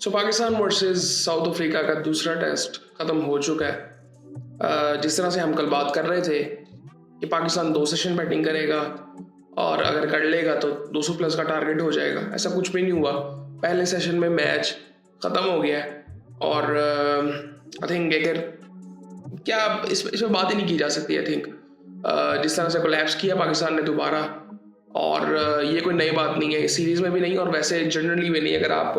Pakistan versus south Africa का दूसरा test ख़त्म हो चुका है। जिस तरह से हम कल बात कर रहे थे कि पाकिस्तान 2 सेशन बैटिंग करेगा और अगर कर लेगा तो 200 प्लस का टारगेट हो जाएगा, ऐसा कुछ भी नहीं हुआ। पहले सेशन में मैच ख़त्म हो गया है और आई थिंक अगर क्या इसमें बात ही नहीं की जा सकती। आई थिंक जिस तरह से कोलैप्स किया पाकिस्तान ने दोबारा, और ये कोई नई बात नहीं है सीरीज़ में भी नहीं और वैसे जनरली भी नहीं। अगर आप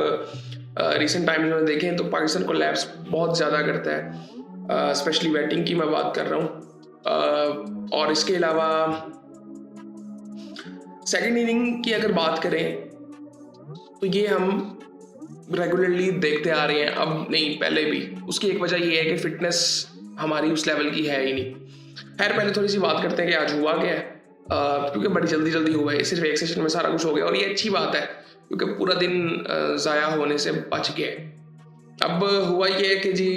रिसेंट टाइम्स में देखें तो पाकिस्तान कोलैप्स बहुत ज़्यादा करता है, स्पेशली बैटिंग की मैं बात कर रहा हूँ। और इसके अलावा सेकंड इनिंग की अगर बात करें तो ये हम रेगुलरली देखते आ रहे हैं, अब नहीं पहले भी। उसकी एक वजह ये है कि फिटनेस हमारी उस लेवल की है ही नहीं। खैर पहले थोड़ी सी बात करते हैं कि आज हुआ क्या है, क्योंकि बड़ी जल्दी हुआ है, सिर्फ एक सेशन में सारा कुछ हो गया और ये अच्छी बात है क्योंकि पूरा दिन ज़ाया होने से बच गए। अब हुआ ये है कि जी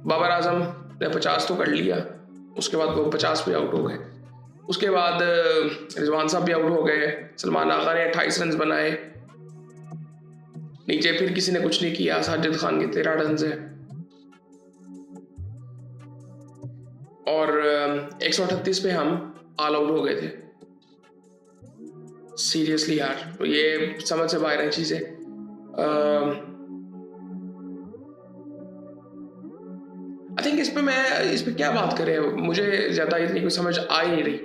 बाबर आजम ने 50 तो कर लिया, उसके बाद वो 50 पे आउट हो गए। उसके बाद रिजवान साहब भी आउट हो गए, सलमान आगा ने 28 रन बनाए, नीचे फिर किसी ने कुछ नहीं किया, साजिद खान के 13 रन है और 138 पे हम ऑल आउट हो गए थे। सीरियसली यार, तो ये समझ से बाहर है चीज़ें। आई थिंक इस पे क्या बात करें, मुझे ज़्यादा इतनी कोई समझ आ ही नहीं रही।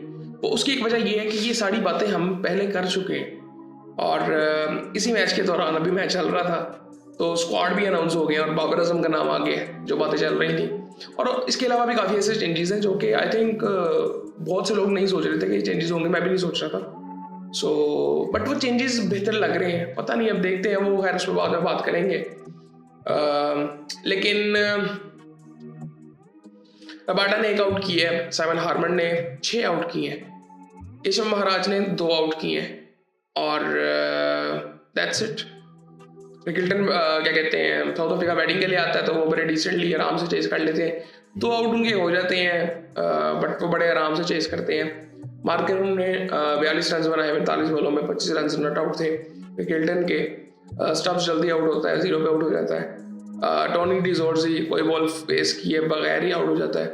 तो उसकी एक वजह ये है कि ये सारी बातें हम पहले कर चुके हैं और इसी मैच के दौरान अभी मैच चल रहा था तो स्क्वाड भी अनाउंस हो गया और बाबर आजम का नाम आ गया, जो बातें चल रही थी। और इसके अलावा भी काफ़ी ऐसे चेंजेस हैं जो कि आई थिंक बहुत से लोग नहीं सोच रहे थे कि ये चेंजेस होंगे, मैं भी नहीं सोच रहा था। बट वो चेंजेस बेहतर लग रहे हैं, पता नहीं, अब देखते हैं। वो खैर उस पर बाद में बात करेंगे। लेकिन रबाडा ने 1 आउट किया है, साइमन हार्मन ने 6 आउट किए हैं, केशव महाराज ने 2 आउट किए हैं और दैट्स इट। विकेल्टन क्या कहते हैं, साउथ अफ्रीका बैटिंग के लिए आता है तो वो बड़े डिसेंटली आराम से चेस कर लेते हैं। 2 आउट उनके हो जाते हैं बट वो बड़े आराम से चेस करते हैं। मार्कर ने 42 रन बनाए 45 बॉलों में, 25 रन नॉट आउट थे। विकेल्टन के स्टब्स जल्दी आउट होता है, 0 पे आउट हो जाता है। टोनी डिजोर्जी कोई बॉल फेस किए बगैर ही आउट हो जाता है।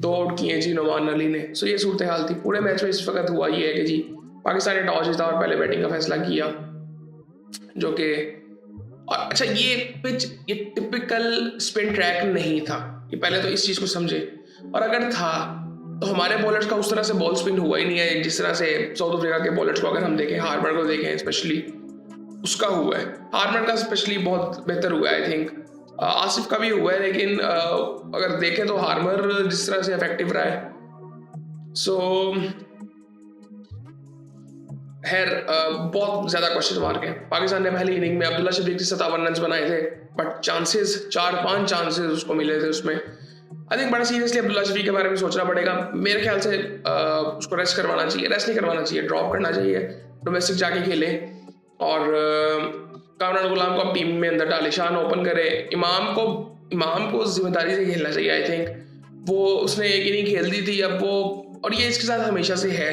2 आउट किए जी नोमान अली ने। सो ये सूरत हाल थी पूरे मैच में। इस वक्त हुआ ये है कि जी पाकिस्तान ने टॉस जीता और पहले बैटिंग का फैसला किया, जो कि अच्छा ये पिच ये टिपिकल स्पिन ट्रैक नहीं था, ये पहले तो इस चीज़ को समझे। और अगर था तो हमारे बॉलर्स का उस तरह से बॉल स्पिन हुआ ही नहीं है जिस तरह से साउथ अफ्रीका के बॉलर्स को अगर हम देखें, हार्मर को देखें स्पेशली, उसका हुआ है। हार्मर का स्पेशली बहुत बेहतर हुआ है। आई थिंक आसिफ का भी हुआ है, लेकिन अगर देखें तो हार्मर जिस तरह से इफेक्टिव रहा है। सो खैर बहुत ज़्यादा क्वेश्चन मार्क है। पाकिस्तान ने पहली इनिंग में अब्दुल्ला शफीक के 57 रन बनाए थे, बट चांसेस 4-5 चांसेस उसको मिले थे उसमें। आई थिंक बड़ा सीरियसली अब्दुल्ला शफीक के बारे में सोचना पड़ेगा। मेरे ख्याल से उसको रेस्ट करवाना चाहिए, रेस्ट नहीं करवाना चाहिए, ड्रॉप करना चाहिए, डोमेस्टिक जाके खेले और कामरान गुलाम को अब टीम में अंदर डाले, शान ओपन करे, इमाम को जिम्मेदारी से खेलना चाहिए। आई थिंक वो उसने एक इनिंग खेल दी थी अब वो, और ये इसके साथ हमेशा से है,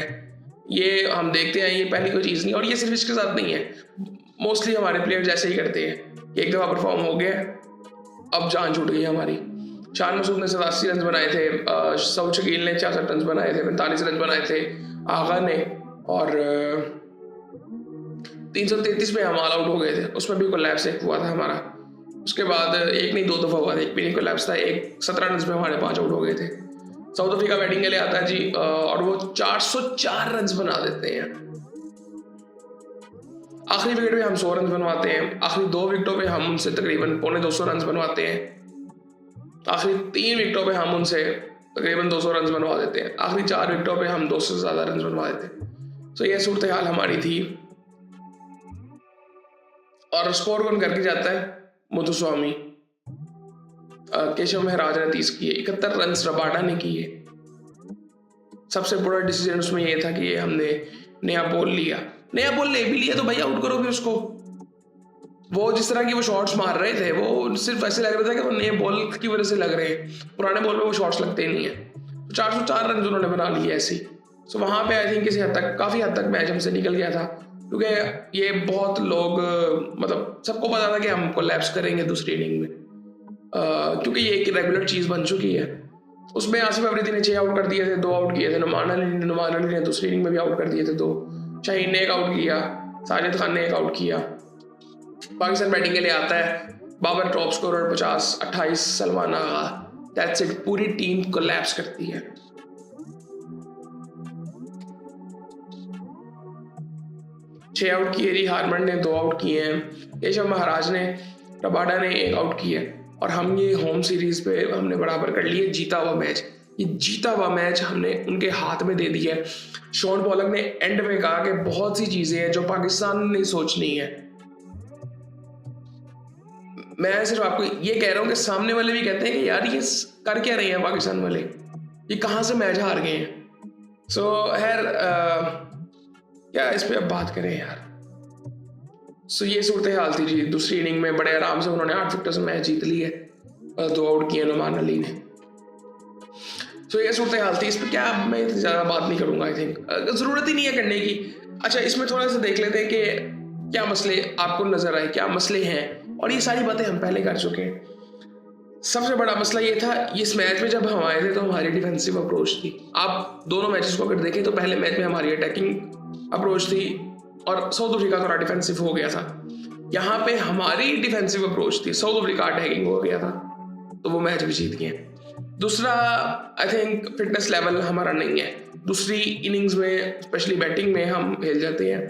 ये हम देखते हैं, ये पहली कोई चीज़ नहीं। और ये सिर्फ इसके साथ नहीं है, मोस्टली हमारे प्लेयर जैसे ही करते हैं। एक दफ़ा परफॉर्म हो गया, अब जान छूट गई हमारी। शान मसूद ने 87 रन बनाए थे, सऊद शकील ने 66 रन बनाए थे, 45 रन बनाए थे आगा ने, और 333 पे हम ऑल आउट हो गए थे। उसमें भी कोलैप्स एक हुआ था हमारा। उसके बाद एक नहीं 2 दफ़ा हुआ था, एक भी नहीं कोलैप्स था। 17 रन में हमारे 5 आउट हो गए थे। साउथ अफ्रीका बैटिंग के लिए आता है जी और वो 404 रन बना देते हैं। आखिरी विकेट पे हम 100 रन बनवाते हैं, आखिरी 2 विकेटों पे हम उनसे तकरीबन 250 रन बनवाते हैं, आखिरी 3 विकेटों पे हम उनसे तकरीबन 200 रन बनवा देते हैं, आखिरी 4 विकेटों पे हम 200 से ज़्यादा रन बनवा देते हैं। तो ये सूरत हाल हमारी थी। और स्कोर कौन करके जाता है? मुथुस्वामी। केशव महाराज ने 30 किए, 71 रन रबाडा ने किए। सबसे बड़ा डिसीजन उसमें ये था कि ये हमने नया बॉल लिया, नया बॉल ले भी लिया तो भाई आउट करो फिर उसको। वो जिस तरह की वो शॉट्स मार रहे थे वो सिर्फ ऐसे लग रहा था कि वो नए बॉल की वजह से लग रहे हैं, पुराने बॉल पे वो शॉट्स लगते नहीं है। तो 404 रन उन्होंने बना लिए ऐसे ही। सो वहाँ पे आई थिंक किसी हद तक, काफ़ी हद तक मैच हमसे निकल गया था क्योंकि ये बहुत लोग मतलब सबको पता था कि हम कोलैप्स करेंगे दूसरी इनिंग में, क्योंकि ये एक रेगुलर चीज़ बन चुकी है। उसमें आसिफ अफरीदी ने 6 आउट कर दिए थे, 2 आउट किए थे। नुमान अली ने दूसरी इनिंग में भी आउट कर दिए थे 2। शाहीन ने 1 आउट किया, साजिद खान ने 1 आउट किया। पाकिस्तान बैटिंग के लिए आता है, Babar top scorer 50, 28 Salman Agha, that's it. पूरी टीम कोलैप्स करती है। छह आउट किए, री हार्मन ने 2 आउट किए हैं, केशव महाराज ने, रबाडा ने 1 आउट किया, और हम ये होम सीरीज पे हमने बराबर कर लिए। जीता हुआ मैच, ये जीता हुआ मैच हमने उनके हाथ में दे दिया है। शॉन पॉलक ने एंड में कहा कि बहुत सी चीजें हैं जो पाकिस्तान ने सोचनी है। मैं सिर्फ आपको ये कह रहा हूं कि सामने वाले भी कहते हैं कि यार ये कर क्या रहे हैं पाकिस्तान वाले, ये कहां से मैच हार गए हैं। सो खैर क्या इस पे अब बात करें यार। सो ये सूरत हाल थी जी। दूसरी इनिंग में बड़े आराम से उन्होंने 8 विकेट से मैच जीत ली है, 2 आउट किए नुमान अली ने। सो ये सूरत हाल थी। इस पर क्या मैं ज़्यादा बात नहीं करूंगा, आई थिंक ज़रूरत ही नहीं है करने की। अच्छा, इसमें थोड़ा सा देख लेते हैं कि क्या मसले आपको नजर आए, क्या मसले हैं, और ये सारी बातें हम पहले कर चुके हैं। सबसे बड़ा मसला ये था, इस मैच में जब हम आए थे तो हमारी डिफेंसिव अप्रोच थी। आप दोनों मैचेस को अगर देखें तो पहले मैच में हमारी अटैकिंग अप्रोच थी और साउथ अफ्रीका थोड़ा डिफेंसिव हो गया था। यहाँ पे हमारी डिफेंसिव अप्रोच थी, साउथ अफ्रीका अटैकिंग हो गया था, तो वो मैच भी जीत गए। दूसरा, आई थिंक फिटनेस लेवल हमारा नहीं है। दूसरी इनिंग्स में स्पेशली बैटिंग में हम हिल जाते हैं।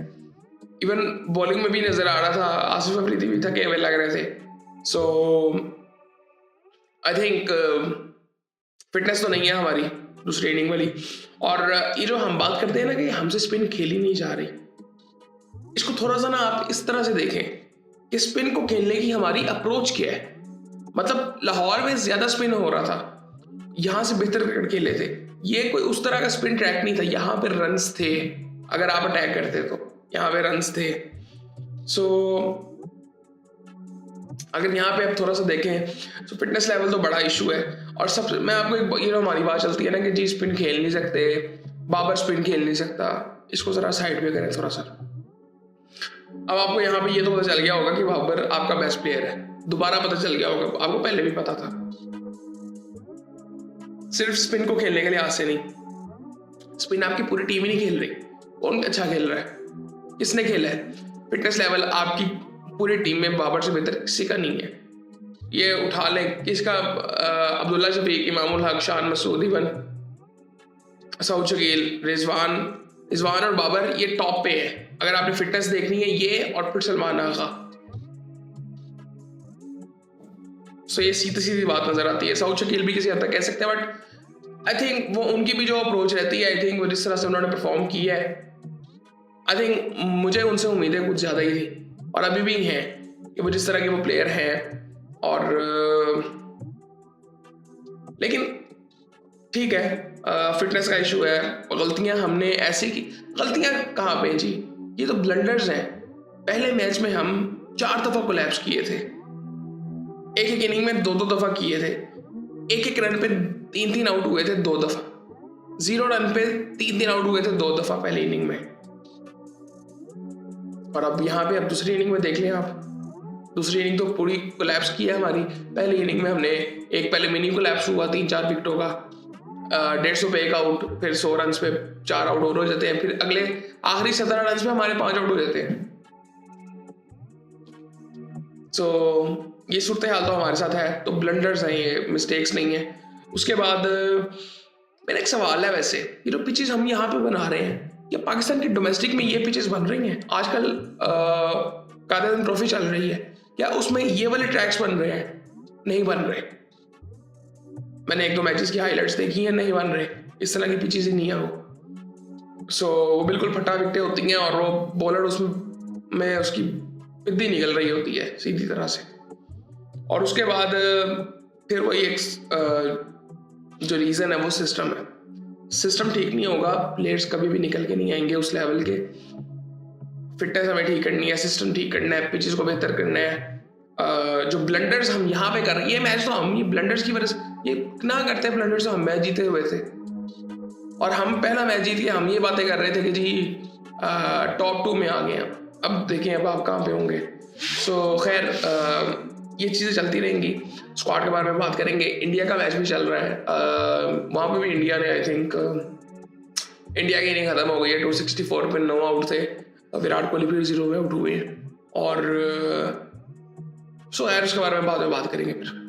इवन बॉलिंग में भी नजर आ रहा था, आसिफ अफरीदी भी थके हुए लग रहे थे। सो आई थिंक फिटनेस तो नहीं है हमारी दूसरी इनिंग वाली। और ये जो हम बात करते हैं ना कि हमसे स्पिन खेली नहीं जा रही, इसको थोड़ा सा ना आप इस तरह से देखें कि स्पिन को खेलने की हमारी अप्रोच क्या है। मतलब लाहौर में ज्यादा स्पिन हो रहा था, यहां से बेहतर क्रिकेट खेले थे। ये कोई उस तरह का स्पिन ट्रैक नहीं था, यहाँ पे रन्स थे। अगर आप अटैक करते तो यहाँ पे रन्स थे। सो अगर यहाँ पे आप थोड़ा सा देखें तो फिटनेस लेवल तो बड़ा इशू है। और सब मैं आपको एक ये हमारी बात चलती है ना कि जी स्पिन खेल नहीं सकते, बाबर स्पिन खेल नहीं सकता, इसको जरा साइड पे करें थोड़ा सा। अब आपको यहाँ पे ये तो पता चल गया होगा कि बाबर आपका बेस्ट प्लेयर है, दोबारा पता चल गया होगा, आपको पहले भी पता था। सिर्फ स्पिन को खेलने के लिए आसे नहीं, स्पिन आपकी पूरी टीम ही नहीं खेल रही। कौन अच्छा खेल रहा है, किसने खेला है? फिटनेस लेवल आपकी पूरी टीम में बाबर से बेहतर किसी का नहीं है। ये उठा लें किसका, अब्दुल्ला शफीक, इमामुल हक, शान मसूद, इवन सऊद शकील, रिजवान और बाबर ये टॉप पे है। अगर आपने फिटनेस देखनी है, ये और फिर सलमान आगा। सो ये सीधी सीधी बात नजर आती है। सऊद शकील भी किसी हद तक कह सकते हैं, बट आई थिंक वो उनकी भी जो अप्रोच रहती है, आई थिंक वो जिस तरह से उन्होंने परफॉर्म किया है, आई थिंक मुझे उनसे उम्मीदें कुछ ज्यादा ही थी और अभी भी हैं कि वो जिस तरह के वो प्लेयर हैं। और लेकिन ठीक है, फिटनेस का इशू है। गलतियां हमने ऐसी की, गलतियां कहाँ पे जी, ये तो ब्लंडर्स हैं। पहले मैच में हम 4 दफा कोलैप्स किए थे, एक इनिंग में 2 दफा किए थे। एक रन पे 3 आउट हुए थे 2 दफा, 0 रन पे 3 आउट हुए थे 2 दफा पहले इनिंग में। और अब यहाँ पे अब दूसरी इनिंग में देख लें आप, दूसरी इनिंग तो पूरी कोलैप्स की है हमारी। पहली इनिंग में हमने एक पहले मिनी कोलैप्स हुआ 3-4 विकेटों का, 150 पे 1 आउट, फिर 100 रन पे 4 आउट और हो जाते हैं, फिर अगले आखिरी 17 रन पे हमारे 5 आउट हो जाते हैं। सो ये सूरत हाल तो हमारे साथ है। तो ब्लंडर्स हैं ये, मिस्टेक्स नहीं है। उसके बाद मेरा एक सवाल है, वैसे ये जो पिचेस हम यहाँ पे बना रहे हैं, या पाकिस्तान की डोमेस्टिक में ये पिचेस बन रही हैं आजकल? कादर ट्रॉफी चल रही है, क्या उसमें ये वाले ट्रैक्स बन रहे हैं? नहीं बन रहे। मैंने 1-2 मैचेस की हाइलाइट्स देखी हैं, नहीं बन रहे, इस तरह की पिचेस ही नहीं है वो। सो वो बिल्कुल फटा विकटें होती हैं और वो बॉलर उसमें उसकी पिद्दी निकल रही होती है सीधी तरह से। और उसके बाद फिर वही एक जो रीज़न है वो सिस्टम है। सिस्टम ठीक नहीं होगा, प्लेयर्स कभी भी निकल के नहीं आएंगे उस लेवल के। फिटनेस हमें ठीक करनी है, सिस्टम ठीक करना है, पिचेस को बेहतर करना है। जो ब्लंडर्स हम यहाँ पे कर रहे हैं, ये मैच तो हम ये ब्लंडर्स की वजह से ये ना करते हैं। ब्लंडर्स तो हम मैच जीते हुए थे और हम पहला मैच जीत के हम ये बातें कर रहे थे कि जी टॉप 2 में आ गए हैं। अब देखें अब आप कहाँ पे होंगे। सो खैर ये चीज़ें चलती रहेंगी। स्क्वाड के बारे में बात करेंगे। इंडिया का मैच भी चल रहा है, वहाँ पे भी इंडिया ने आई थिंक इंडिया की इनिंग खत्म हो गई है। 264 पे 9 आउट थे, विराट कोहली भी 0 में आउट हुए हैं। और सो यार उसके बारे में बाद में बात करेंगे फिर।